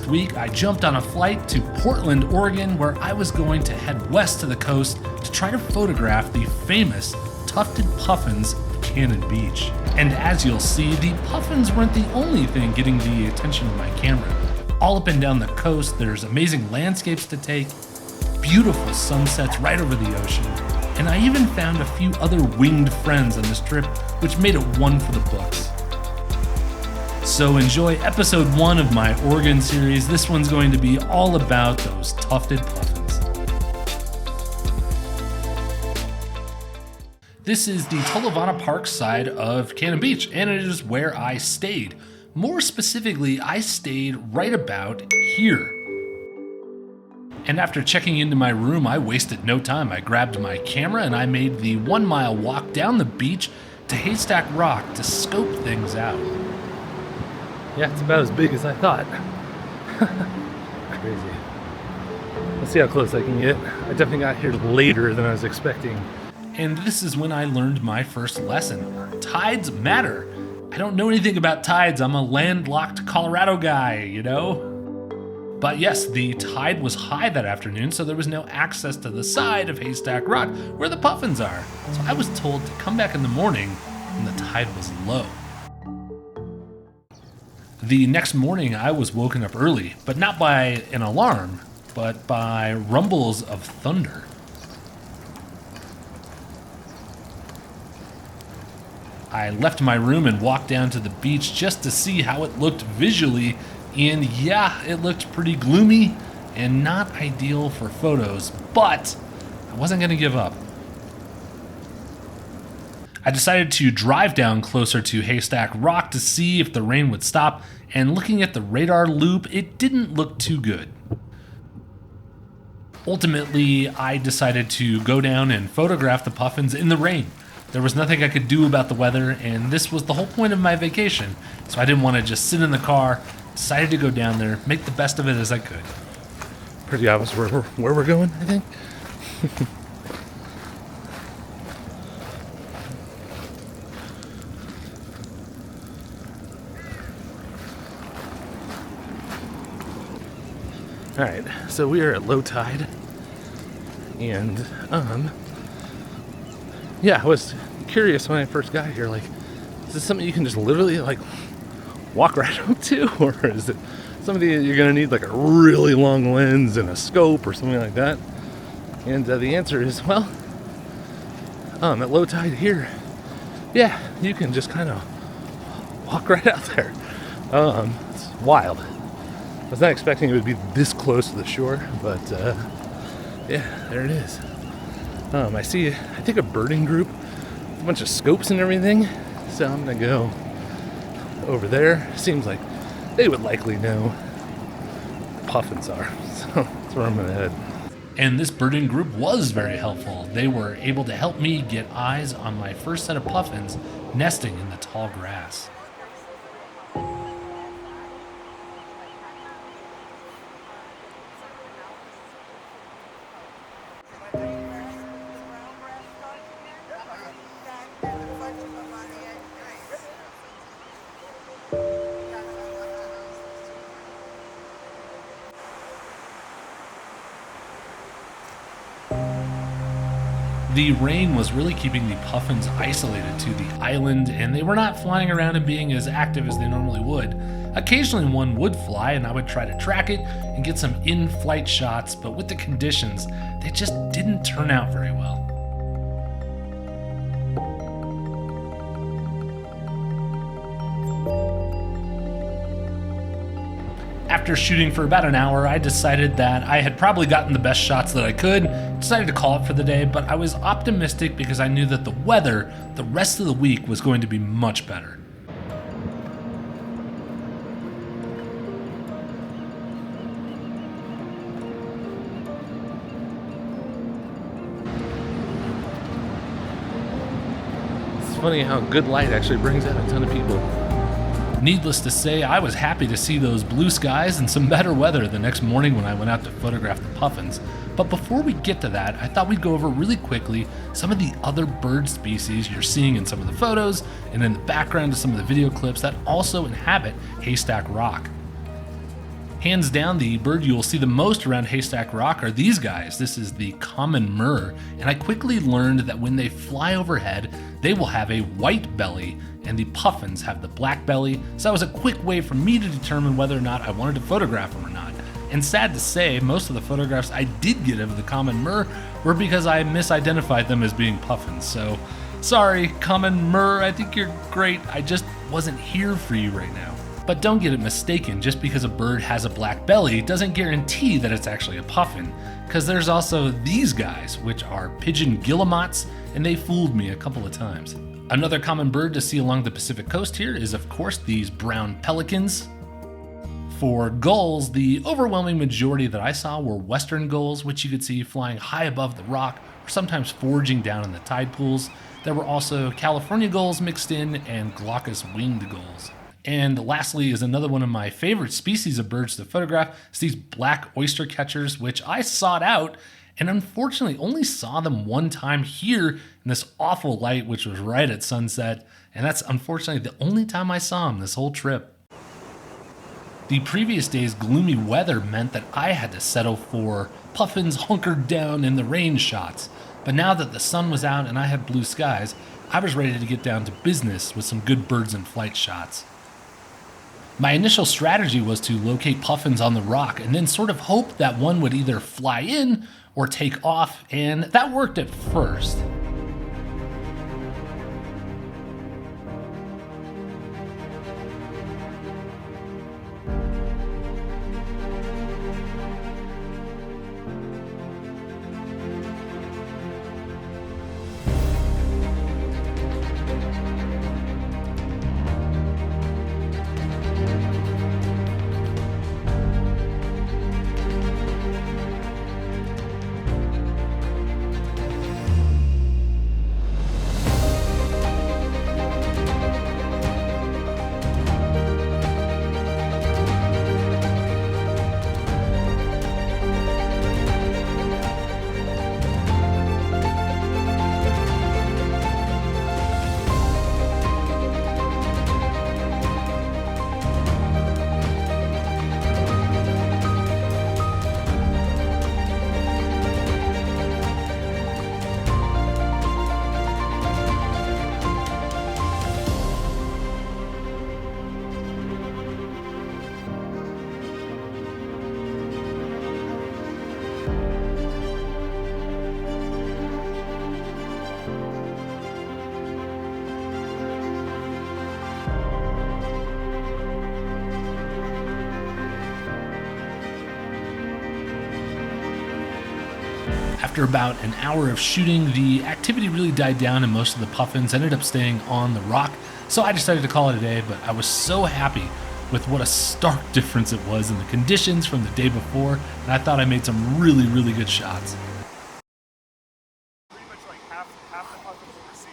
week, I jumped on a flight to Portland, Oregon, where I was going to head west to the coast to try to photograph the famous Tufted Puffins of Cannon Beach. And as you'll see, the puffins weren't the only thing getting the attention of my camera. All up and down the coast, there's amazing landscapes to take, beautiful sunsets right over the ocean, and I even found a few other winged friends on this trip, which made it one for the books. So enjoy episode 1 of my Oregon series. This one's going to be all about those tufted puffins. This is the Tolovana Park side of Cannon Beach, and it is where I stayed. More specifically, I stayed right about here. And after checking into my room, I wasted no time. I grabbed my camera and I made the 1 mile walk down the beach to Haystack Rock to scope things out. Yeah, it's about as big as I thought. Crazy. Let's see how close I can get. I definitely got here later than I was expecting. And this is when I learned my first lesson. Tides matter. I don't know anything about tides. I'm a landlocked Colorado guy, you know? But yes, the tide was high that afternoon, so there was no access to the side of Haystack Rock where the puffins are. So I was told to come back in the morning when the tide was low. The next morning, I was woken up early, but not by an alarm, but by rumbles of thunder. I left my room and walked down to the beach just to see how it looked visually, and yeah, it looked pretty gloomy and not ideal for photos, but I wasn't going to give up. I decided to drive down closer to Haystack Rock to see if the rain would stop, and looking at the radar loop, it didn't look too good. Ultimately, I decided to go down and photograph the puffins in the rain. There was nothing I could do about the weather, and this was the whole point of my vacation, so I didn't want to just sit in the car. Decided to go down there, make the best of it as I could. Pretty obvious where we're going, I think. Alright, so we are at low tide, and yeah, I was curious when I first got here, like, is this something you can just literally, like, walk right up to, or is it something that you're going to need, like, a really long lens and a scope or something like that? And the answer is, well, at low tide here, yeah, you can just kind of walk right out there. It's wild. I was not expecting it would be this close to the shore, but yeah, there it is. I see, I think, a birding group, a bunch of scopes and everything, so I'm gonna go over there. Seems like they would likely know where puffins are, so that's where I'm gonna head. And this birding group was very helpful. They were able to help me get eyes on my first set of puffins nesting in the tall grass. The rain was really keeping the puffins isolated to the island, and they were not flying around and being as active as they normally would. Occasionally one would fly, and I would try to track it and get some in-flight shots, but with the conditions, they just didn't turn out very well. After shooting for about an hour, I decided that I had probably gotten the best shots that I could, decided to call it for the day, but I was optimistic because I knew that the weather the rest of the week was going to be much better. It's funny how good light actually brings out a ton of people. Needless to say, I was happy to see those blue skies and some better weather the next morning when I went out to photograph the puffins. But before we get to that, I thought we'd go over really quickly some of the other bird species you're seeing in some of the photos and in the background of some of the video clips that also inhabit Haystack Rock. Hands down, the bird you will see the most around Haystack Rock are these guys. This is the common murre, and I quickly learned that when they fly overhead, they will have a white belly, and the puffins have the black belly, so that was a quick way for me to determine whether or not I wanted to photograph them or not. And sad to say, most of the photographs I did get of the common murre were because I misidentified them as being puffins, so sorry, common murre, I think you're great, I just wasn't here for you right now. But don't get it mistaken, just because a bird has a black belly doesn't guarantee that it's actually a puffin, because there's also these guys, which are pigeon guillemots, and they fooled me a couple of times. Another common bird to see along the Pacific coast here is of course these brown pelicans. For gulls, the overwhelming majority that I saw were western gulls, which you could see flying high above the rock, or sometimes foraging down in the tide pools. There were also California gulls mixed in, and glaucous winged gulls. And lastly is another one of my favorite species of birds to photograph. It's these black oyster catchers, which I sought out and unfortunately only saw them one time here in this awful light, which was right at sunset. And that's unfortunately the only time I saw them this whole trip. The previous day's gloomy weather meant that I had to settle for puffins hunkered down in the rain shots. But now that the sun was out and I had blue skies, I was ready to get down to business with some good birds in flight shots. My initial strategy was to locate puffins on the rock and then sort of hope that one would either fly in or take off, and that worked at first. After about an hour of shooting, the activity really died down and most of the puffins ended up staying on the rock, so I decided to call it a day, but I was so happy with what a stark difference it was in the conditions from the day before, and I thought I made some really, really good shots. Pretty much like half the puffins that we see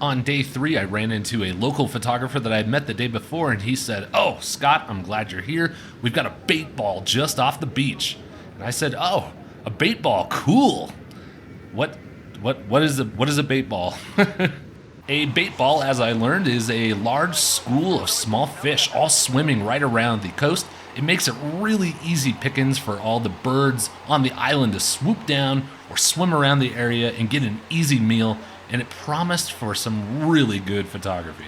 On day 3, I ran into a local photographer that I had met the day before, and he said, "Oh, Scott, I'm glad you're here. We've got a bait ball just off the beach." And I said, "Oh, a bait ball, cool. What is a bait ball?" A bait ball, as I learned, is a large school of small fish all swimming right around the coast. It makes it really easy pickings for all the birds on the island to swoop down or swim around the area and get an easy meal, and it promised for some really good photography.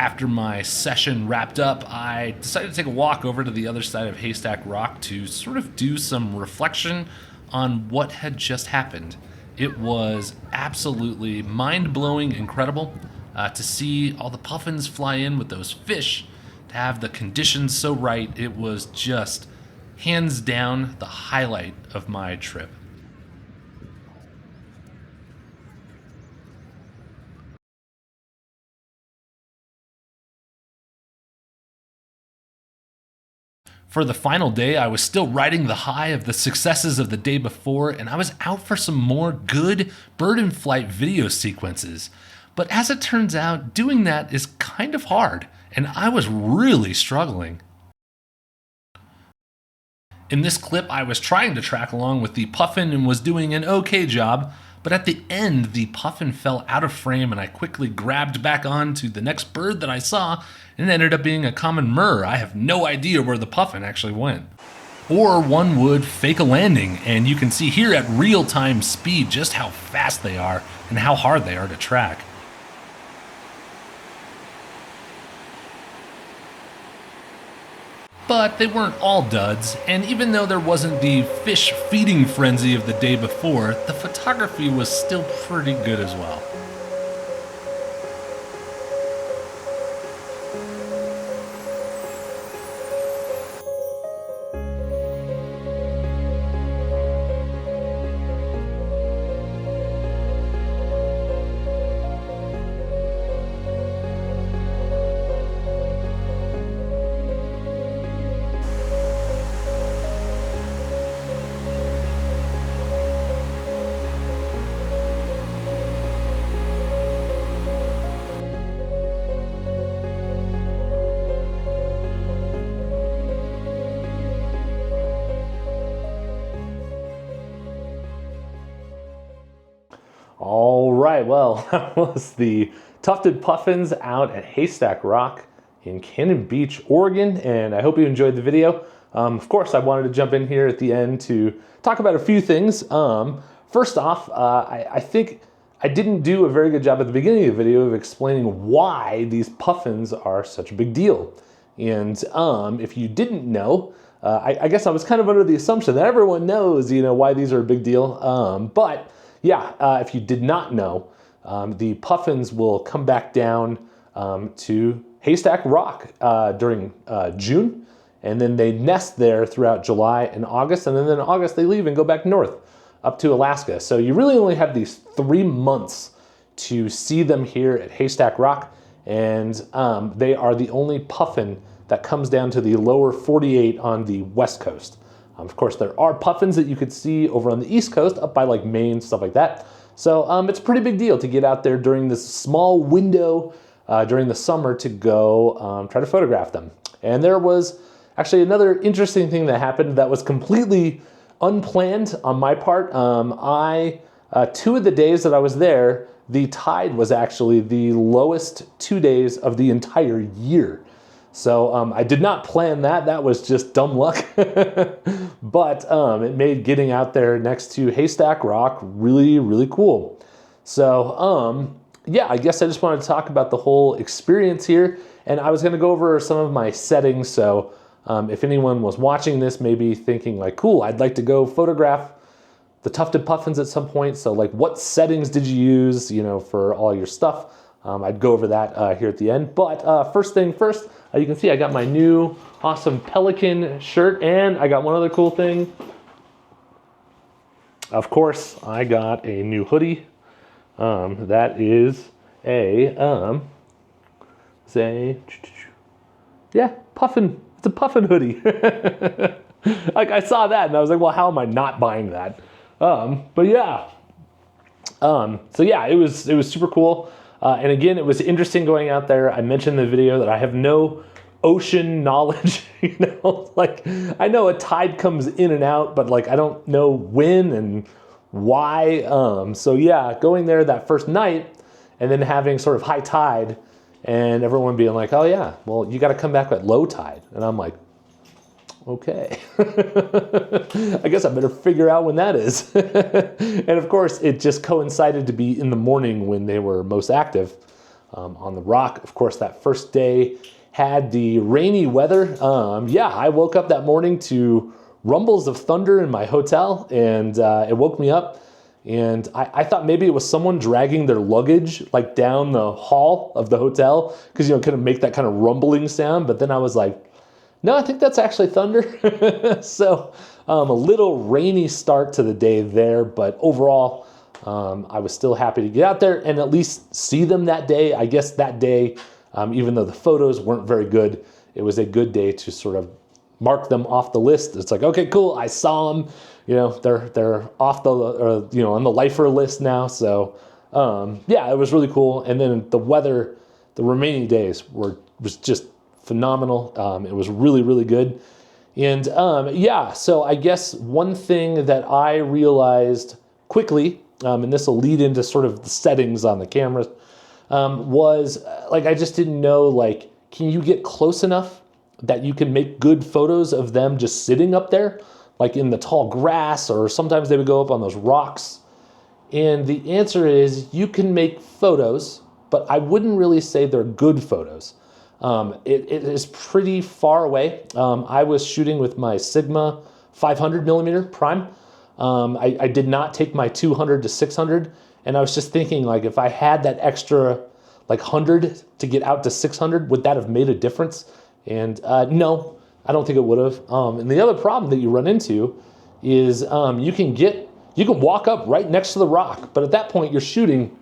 After my session wrapped up, I decided to take a walk over to the other side of Haystack Rock to sort of do some reflection on what had just happened. It was absolutely mind-blowing incredible to see all the puffins fly in with those fish, to have the conditions so right. It was just hands down the highlight of my trip. For the final day, I was still riding the high of the successes of the day before, and I was out for some more good bird in flight video sequences. But as it turns out, doing that is kind of hard, and I was really struggling. In this clip, I was trying to track along with the puffin and was doing an okay job, but at the end, the puffin fell out of frame and I quickly grabbed back on to the next bird that I saw, and it ended up being a common murre. I have no idea where the puffin actually went. Or one would fake a landing, and you can see here at real-time speed just how fast they are and how hard they are to track. But they weren't all duds, and even though there wasn't the fish feeding frenzy of the day before, the photography was still pretty good as well. All right, well, that was the Tufted Puffins out at Haystack Rock in Cannon Beach, Oregon, and I hope you enjoyed the video. Of course, I wanted to jump in here at the end to talk about a few things. First off, I think I didn't do a very good job at the beginning of the video of explaining why these puffins are such a big deal. And if you didn't know, I guess I was kind of under the assumption that everyone knows, why these are a big deal. But yeah, if you did not know, the puffins will come back down to Haystack Rock during June, and then they nest there throughout July and August, and then in August they leave and go back north up to Alaska. So you really only have these 3 months to see them here at Haystack Rock, and they are the only puffin that comes down to the lower 48 on the west coast. Of course, there are puffins that you could see over on the East Coast, up by like Maine, stuff like that. So it's a pretty big deal to get out there during this small window during the summer to go try to photograph them. And there was actually another interesting thing that happened that was completely unplanned on my part. 2 of the days that I was there, the tide was actually the lowest 2 days of the entire year. So I did not plan that. That was just dumb luck. But it made getting out there next to Haystack Rock really, really cool. So yeah, I guess I just wanted to talk about the whole experience here. And I was going to go over some of my settings. So if anyone was watching this, maybe thinking like, cool, I'd like to go photograph the Tufted Puffins at some point. So like, what settings did you use, for all your stuff? I'd go over that here at the end. But first thing first, you can see I got my new awesome Pelican shirt, and I got one other cool thing. Of course, I got a new hoodie. That is Puffin. It's a Puffin hoodie. Like I saw that and I was like, well, how am I not buying that? But yeah. So yeah, it was super cool. And again, it was interesting going out there. I mentioned in the video that I have no ocean knowledge, like I know a tide comes in and out, but like I don't know when and why. So yeah, going there that first night and then having sort of high tide and everyone being like, oh yeah, well, you got to come back at low tide. And I'm like, okay, I guess I better figure out when that is. And of course, it just coincided to be in the morning when they were most active. on the rock. Of course, that first day had the rainy weather. Yeah, I woke up that morning to rumbles of thunder in my hotel, and it woke me up. And I thought maybe it was someone dragging their luggage like down the hall of the hotel, because kind of make that kind of rumbling sound. But then I was like, no, I think that's actually thunder. So a little rainy start to the day there, but overall, I was still happy to get out there and at least see them that day. I guess that day, even though the photos weren't very good, it was a good day to sort of mark them off the list. It's like, okay, cool, I saw them. They're off the on the lifer list now. So yeah, it was really cool. And then the weather, the remaining days was just phenomenal. It was really, really good. And yeah, so I guess one thing that I realized quickly, and this will lead into sort of the settings on the cameras, was like, I just didn't know, like, can you get close enough that you can make good photos of them just sitting up there, like in the tall grass, or sometimes they would go up on those rocks. And the answer is you can make photos, but I wouldn't really say they're good photos. It is pretty far away. I was shooting with my Sigma 500 millimeter prime. I did not take my 200 to 600, and I was just thinking, like, if I had that extra like 100 to get out to 600, would that have made a difference? And no, I don't think it would have. And the other problem that you run into is you can walk up right next to the rock, but at that point you're shooting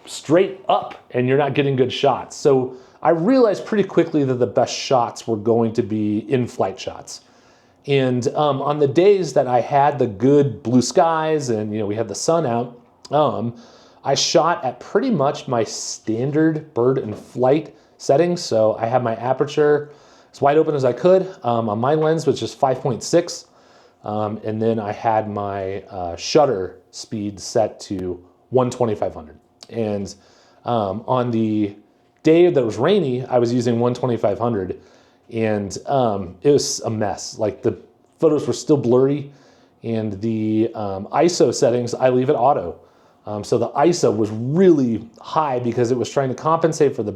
straight up and you're not getting good shots. So I realized pretty quickly that the best shots were going to be in-flight shots. And on the days that I had the good blue skies and we had the sun out, I shot at pretty much my standard bird and flight settings. So I had my aperture as wide open as I could on my lens, which is 5.6. And then I had my shutter speed set to 1/2500. And on the day that was rainy, I was using 1/2500, and it was a mess. Like, the photos were still blurry, and the ISO settings, I leave it auto. So the ISO was really high because it was trying to compensate for the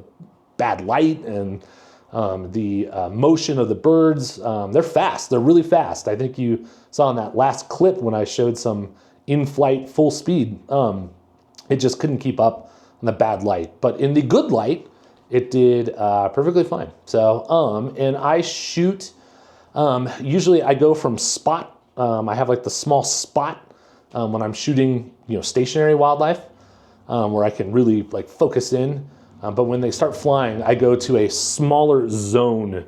bad light and the motion of the birds. They're fast. They're really fast. I think you saw in that last clip when I showed some in-flight full speed, it just couldn't keep up on the bad light. But in the good light, it did perfectly fine. So, and I shoot, usually I go from spot. I have like the small spot when I'm shooting, stationary wildlife, where I can really like focus in. But when they start flying, I go to a smaller zone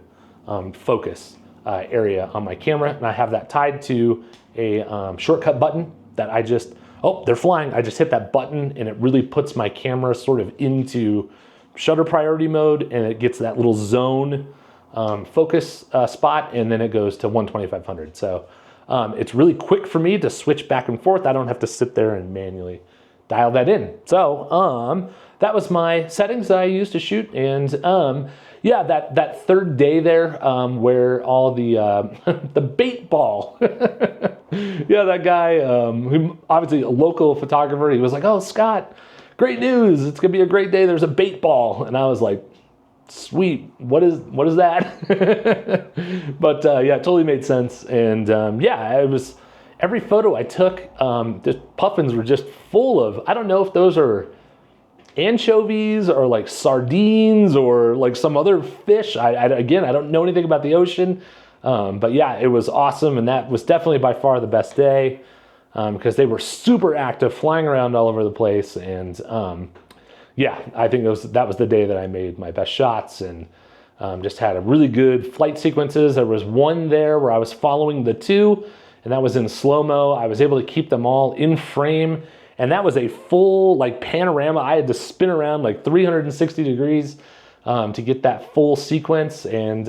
focus area on my camera, and I have that tied to a shortcut button that I just, oh, they're flying. I just hit that button, and it really puts my camera sort of into shutter priority mode, and it gets that little zone focus spot, and then it goes to 1/2500. So it's really quick for me to switch back and forth. I don't have to sit there and manually dial that in. So that was my settings that I used to shoot. And yeah, that third day there, where all the the bait ball, yeah, that guy, who obviously a local photographer, he was like, "Oh, Scott, great news! It's gonna be a great day. There's a bait ball," and I was like, "Sweet, what is that?" But yeah, it totally made sense. And yeah, it was every photo I took. The puffins were just full of, I don't know if those are anchovies or like sardines or like some other fish. Again, I don't know anything about the ocean, but yeah, it was awesome, and that was definitely by far the best day, because they were super active, flying around all over the place. And yeah, I think that was the day that I made my best shots, and just had a really good flight sequences. There was one there where I was following the two, and that was in slow-mo. I was able to keep them all in frame, and that was a full like panorama. I had to spin around like 360 degrees to get that full sequence. And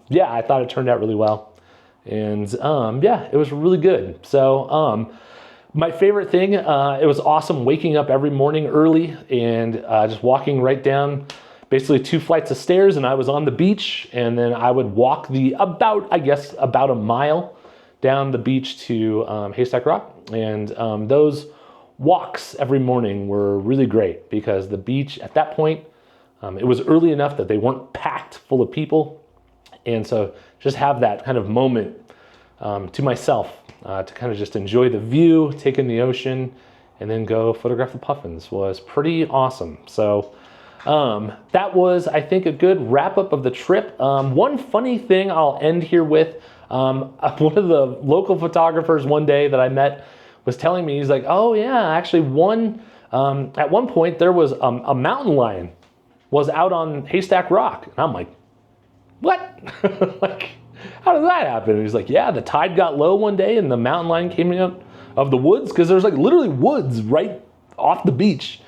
yeah, I thought it turned out really well. And yeah, it was really good. So my favorite thing, it was awesome waking up every morning early and just walking right down basically 2 flights of stairs, and I was on the beach, and then I would walk about a mile down the beach to Haystack Rock. And those walks every morning were really great because the beach at that point It was early enough that they weren't packed full of people. And so just have that kind of moment to myself to kind of just enjoy the view, take in the ocean, and then go photograph the puffins was pretty awesome. So that was, I think, a good wrap up of the trip. One funny thing I'll end here with, one of the local photographers one day that I met was telling me, he's like, oh yeah, actually at one point there was a mountain lion was out on Haystack Rock. And I'm like, what? Like, how did that happen? And he's like, yeah, the tide got low one day and the mountain lion came out of the woods, because there's like literally woods right off the beach.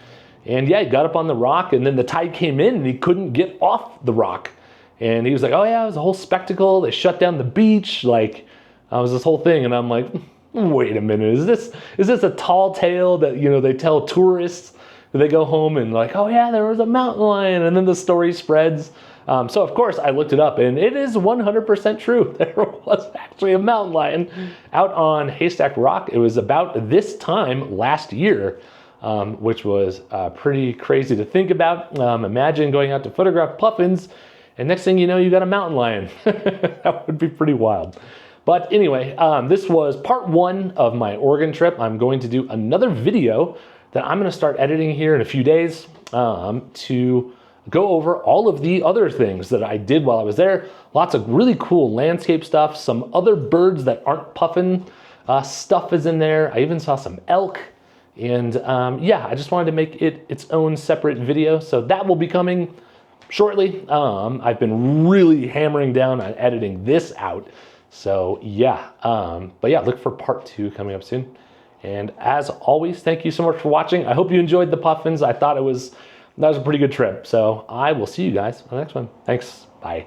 And yeah, he got up on the rock, and then the tide came in and he couldn't get off the rock. And he was like, oh yeah, it was a whole spectacle. They shut down the beach. Like, it was this whole thing. And I'm like, wait a minute, is this a tall tale that, you know, they tell tourists? They go home and like, oh yeah, there was a mountain lion, and then the story spreads. So of course I looked it up, and it is 100% true. There was actually a mountain lion out on Haystack Rock. It was about this time last year, which was pretty crazy to think about. Imagine going out to photograph puffins, and next thing you know, you got a mountain lion. That would be pretty wild. But anyway, this was part 1 of my Oregon trip. I'm going to do another video that I'm going to start editing here in a few days to go over all of the other things that I did while I was there. Lots of really cool landscape stuff, some other birds that aren't puffin stuff is in there. I even saw some elk. And yeah, I just wanted to make it its own separate video. So that will be coming shortly. I've been really hammering down on editing this out. So yeah, but yeah, look for part 2 coming up soon. And as always, thank you so much for watching. I hope you enjoyed the puffins. I thought that was a pretty good trip. So I will see you guys on the next one. Thanks, bye.